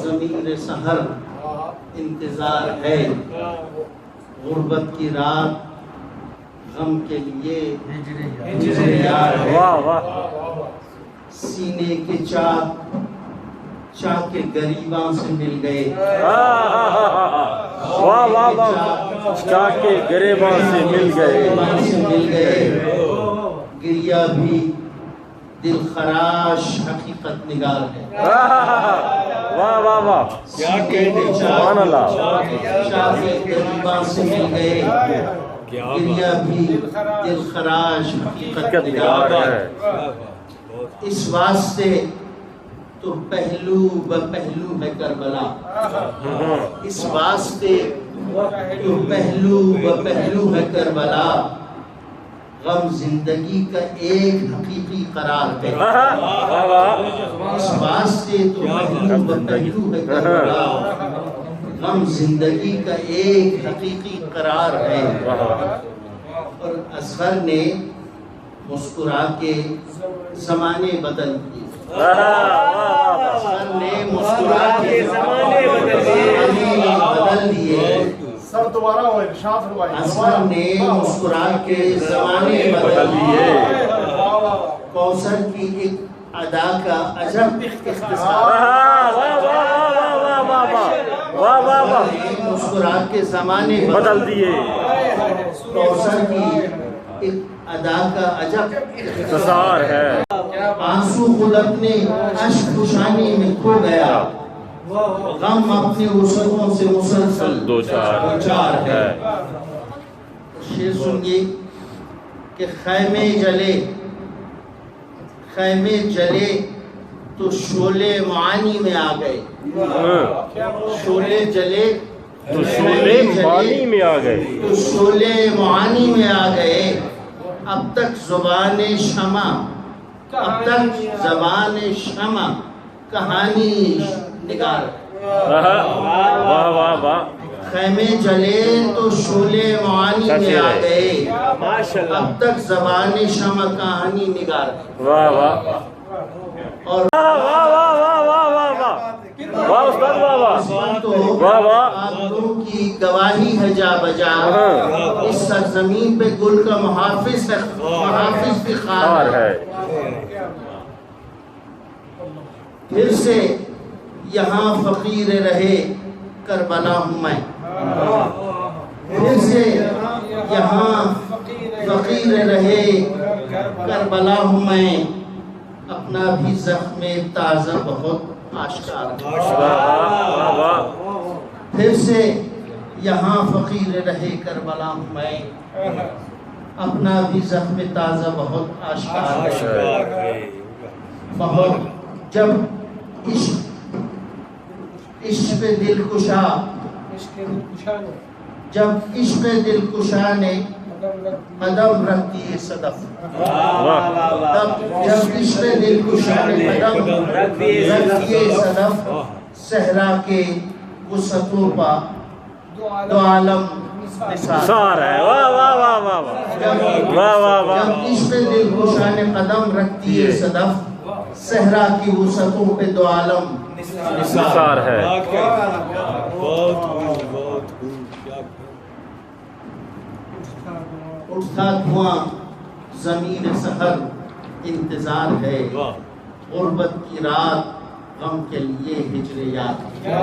ضمیر سحر انتظار ہے، غربت کی رات غم کے لیے ہجر یار ہے، سینے کے چاک کے گریباں سے مل گئے، چاک کے گریباں سے مل گئے، گریا بھی دل خراش حقیقت نگار ہے، واہ واہ واہ، سبحان اللہ، چاک کے گریباں سے مل گئے، گریا بھی دل خراش حقیقت نگار ہے، اس واسطے تو پہلو بپہلو ہے کربلا، اس واسطے تو پہلو بپہلو ہے کربلا، غم زندگی کا ایک حقیقی قرار ہے، اس واسطے تو پہلو بپہلو ہے کربلا، غم زندگی کا ایک حقیقی قرار ہے۔ اور اصغر نے مسکرا کے زمانے بدل دیے، اصغر نے مسکرا کے زمانے بدل دیے، اصغر نے مسکرا کے زمانے بدل دیے، کوثر کی ایک ادا کا عجب اختصار، مسکرا کے زمانے بدل دیے، کوثر کی ایک ادا کا عجب اختصار ہے، آنسو خود اپنے اشک خوشانی میں کھو گیا، غم اپنے وسعتوں سے مسلسل دوچار ہے۔ شعر سنیے کہ خیمے جلے تو شعلے معانی میں آ گئے، شعلے جلے تو شعلے معانی میں آ گئے، تو شعلے معانی میں آ گئے، اب تک زبان شمع کہانی نگار، واہ واہ واہ، خیمے جلے تو شعلے معانی میں آ گئے، اب تک زبان شمع کہانی نگار، واہ واہ اور آپ لوگوں کی گواہی ہے جا بجا، اس سرزمین پہ گل کا محافظ بھی خار ہے، پھر سے یہاں فقیر رہے کربلا ہوں میں، پھر سے یہاں فقیر رہے کربلا ہوں میں، اپنا بھی زخم تازہ بہت آشکار ہے، پھر سے یہاں فقیر رہے کربلا ہوں میں، اپنا بھی زخم تازہ بہت آشکار ہے، بہت جب عشق دل کشا، جب عشق دل کشا نے قدم رکھ دیے صدف، جب عشق دل کشا نے قدم رکھ دیے صدف، صحرا کے وسعتوں پا دو عالم نثار ہے، واہ واہ واہ واہ واہ واہ واہ، جب عشق دل کشا نے قدم رکھ دیے صدف، صحرا کی وسعتوں پہ دو عالم نثار ہے، اٹھتا دھواں ضمیر سحر انتظار ہے، غربت کی رات غم کے لیے ہجر یاد ہے۔